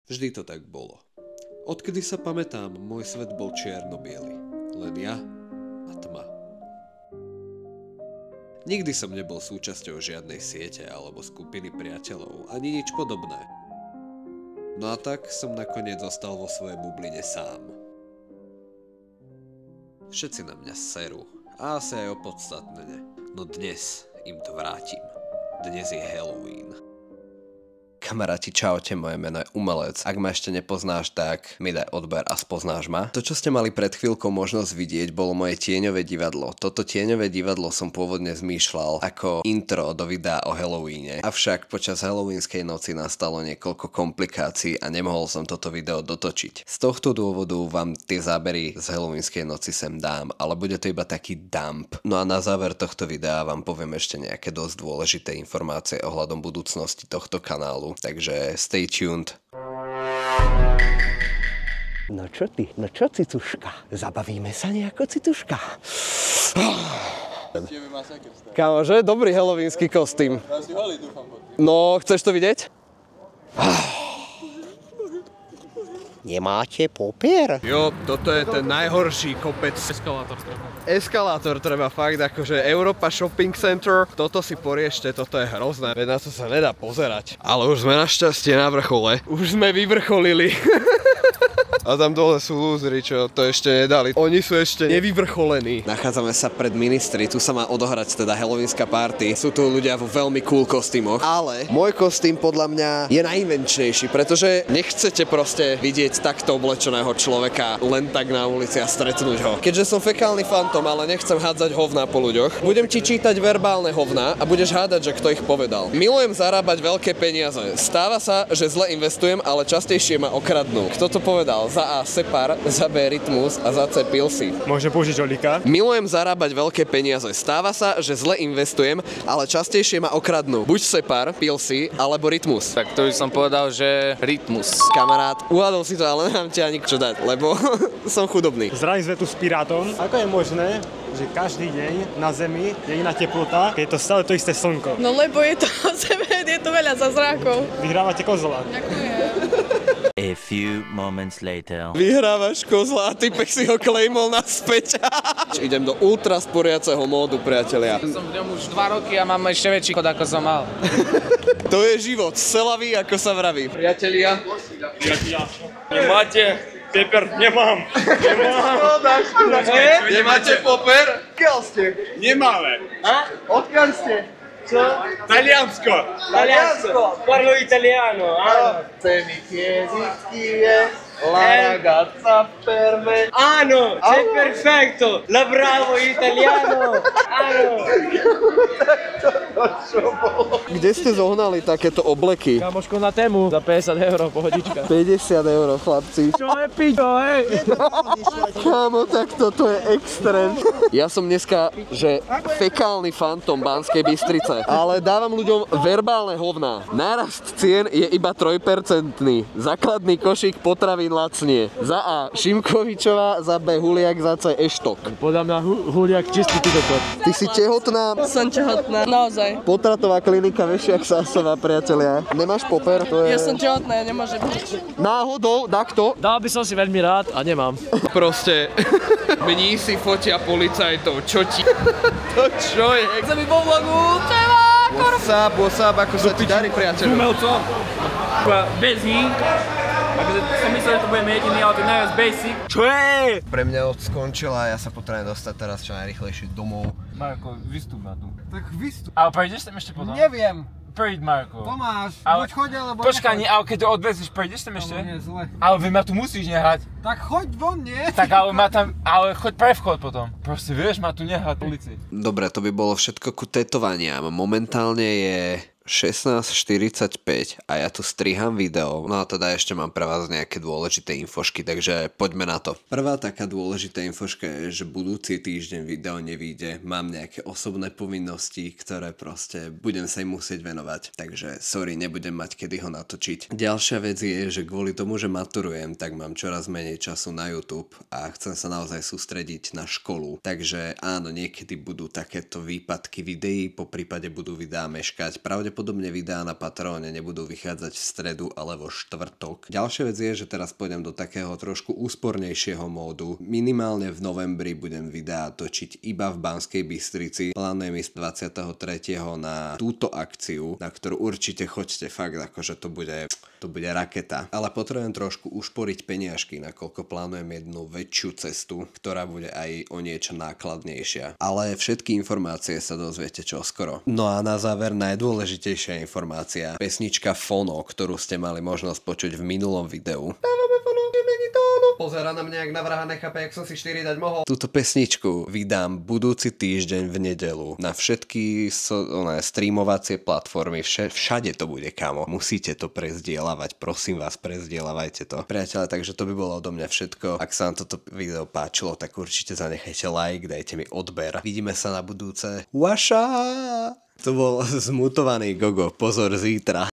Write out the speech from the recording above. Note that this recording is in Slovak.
Vždy to tak bolo. Odkedy sa pamätám, môj svet bol čierno-biely. Len ja a tma. Nikdy som nebol súčasťou žiadnej siete alebo skupiny priateľov, ani nič podobné. No a tak som nakoniec zostal vo svojej bubline sám. Všetci na mňa serú a asi aj opodstatnene. No dnes im to vrátim. Dnes je Halloween. Kamaráti, čaute, moje meno je Umelec. Ak ma ešte nepoznáš, tak mi daj odber a spoznáš ma. To, čo ste mali pred chvíľkou možnosť vidieť, bolo moje tieňové divadlo. Toto tieňové divadlo som pôvodne zmýšľal ako intro do videa o Halloweene. Avšak počas Halloweenskej noci nastalo niekoľko komplikácií a nemohol som toto video dotočiť. Z tohto dôvodu vám tie zábery z Halloweenskej noci sem dám, ale bude to iba taký dump. No a na záver tohto videa vám poviem ešte nejaké dosť dôležité informácie ohľadom budúcnosti tohto kanálu. Takže stay tuned. No čo ty? No čo, cicuška? Zabavíme sa nejako, cicuška? Kamože, dobrý halloweensky kostým. No, chceš to vidieť? Nemáte popier? Jo, toto je ten najhorší kopec. Eskalátor treba fakt, akože Europa Shopping Center. Toto si poriešte, toto je hrozné. Veď na to sa nedá pozerať. Ale už sme našťastie na vrchole. Už sme vyvrcholili. A tam dole sú lúzri, čo to ešte nedali. Oni sú ešte nevyvrcholení. Nachádzame sa pred Ministry, tu sa má odohrať teda halloweenská party. Sú tu ľudia vo veľmi cool kostýmoch. Ale môj kostým podľa mňa je najinvenčnejší, pretože nechcete proste vidieť takto oblečeného človeka len tak na ulici a stretnúť ho. Keďže som fekálny fantom, ale nechcem hádzať hovná po ľuďoch, budem ti čítať verbálne hovná a budeš hádať, že kto ich povedal. Milujem zarábať veľké peniaze. Stáva sa, že zle investujem, ale častejšie ma okradnú. Kto to povedal? Za A Separ, za B Rytmus a za C Pilsi. Môžem použiť Olika? Milujem zarábať veľké peniaze. Stáva sa, že zle investujem, ale častejšie ma okradnú. Buď Separ, Pilsi, alebo Rytmus. Tak to by som povedal, že Rytmus. Kamarát, uhádol si to, ale nemám ti ani čo dať, lebo som chudobný. Zdravím sme tu s Pirátom. Ako je možné, že každý deň na Zemi je iná teplota, keď je to stále to isté slnko? No lebo je to je to veľa zázrakov. Vyhrávate kozla. A few moments later. Vyhrávaš kozla a typek si ho klejmol naspäť. Idem do ultra sporiaceho módu, priatelia. Som v ňom už 2 roky a mám ešte väčší chod, ako som mal. To je život, selavý, ako sa vraví. Priatelia. Nemáte? Peper nemám. Nemáte poper? Odkiaľ ste? Nemáme. Odkiaľ ste? Čo? Taliansko. Parlo italiano. Se mi chiedi chi è la ragazza per me. Ano, sei perfetto. La bravo italiano. Ano. Kde ste zohnali takéto obleky? Kamoško na tému. Za 50 €, pohodička. 50 €, chlapci. Čo je pičo, hej? Kámo, tak toto je extrém. Ja som dneska, že fekálny fantom Banskej Bystrice, ale dávam ľuďom verbálne hovná. Nárast cien je iba 3%. Základný košík potravín lacnie. Za A Šimkovičová, za B Huliak, za C Eštok. Podľa mňa Huliak čistý ty toto. Ty si tehotná? Som tehotná, naozaj. Potratová klinika Vešiak Sásová, priatelia. Nemáš poper? To je... Ja som tehotná, ja nemôžem byť. Náhodou, takto? Dal by som si veľmi rád a nemám. Proste, mní si fotia policajtov, čo ti... To čo je? Chcem mi pomôcť, čeva, What's up, ako sa ti darí, priateľu? Umelcom. Bez nich. Takže som myslel, že to budeme jediný, ale to je najviac basic. Čo je? Pre mňa skončila, ja sa potrebujem dostať teraz čo najrýchlejšie domov. Marko, vystup ma tu. Tak vystup. Ale prejdeš tam ešte potom? Neviem. Prejd, Marko. Tomáš, Ale- buď choď, alebo Počkaj, ale keď to odvezíš, prejdeš tam ešte? Nie, zle. Ale vy ma tu musíš nehať. Tak choď von, nie? Tak ale ma tam, ale choď pre vchod potom. Proste vieš, ma tu nehať v ulici. Dobre, to by bolo všetko ku tetovaniam. Momentálne je 16:45 a ja tu striham video. No a teda ešte mám pre vás nejaké dôležité infošky, takže poďme na to. Prvá taká dôležitá infoška je, že budúci týždeň video nevyjde. Mám nejaké osobné povinnosti, ktoré proste budem sa im musieť venovať. Takže sorry, nebudem mať kedy ho natočiť. Ďalšia vec je, že kvôli tomu, že maturujem, tak mám čoraz menej času na YouTube a chcem sa naozaj sústrediť na školu. Takže áno, niekedy budú takéto výpadky videí, po prípade budú videá meškať. Pravdepodobne pravdepodobne videá na Patreone nebudú vychádzať v stredu, ale vo štvrtok. Ďalšia vec je, že teraz pôjdem do takého trošku úspornejšieho módu. Minimálne v novembri budem videá točiť iba v Banskej Bystrici. Plánujem ísť 23. na túto akciu, na ktorú určite choďte, fakt, akože to bude raketa. Ale potrebujem trošku ušporiť peniažky, nakoľko plánujem jednu väčšiu cestu, ktorá bude aj o niečo nákladnejšia. Ale všetky informácie sa dozviete čoskoro. No a na záver najdôležitejšia informácia. Pesnička Fono, ktorú ste mali možnosť počuť v minulom videu. Pozerá na mňa jak na vraha, nechápe, jak som si 4 dať mohol. Túto pesničku vydám budúci týždeň v nedelu na všetky streamovacie platformy, všade to bude, kamo. Musíte to prezdieľavať, prosím vás, prezdieľavajte to. Priatelia, takže to by bolo odo mňa všetko. Ak sa vám toto video páčilo, tak určite zanechajte like, dajte mi odber. Vidíme sa na budúce. Waša! To bol zmutovaný Gogo, pozor zítra.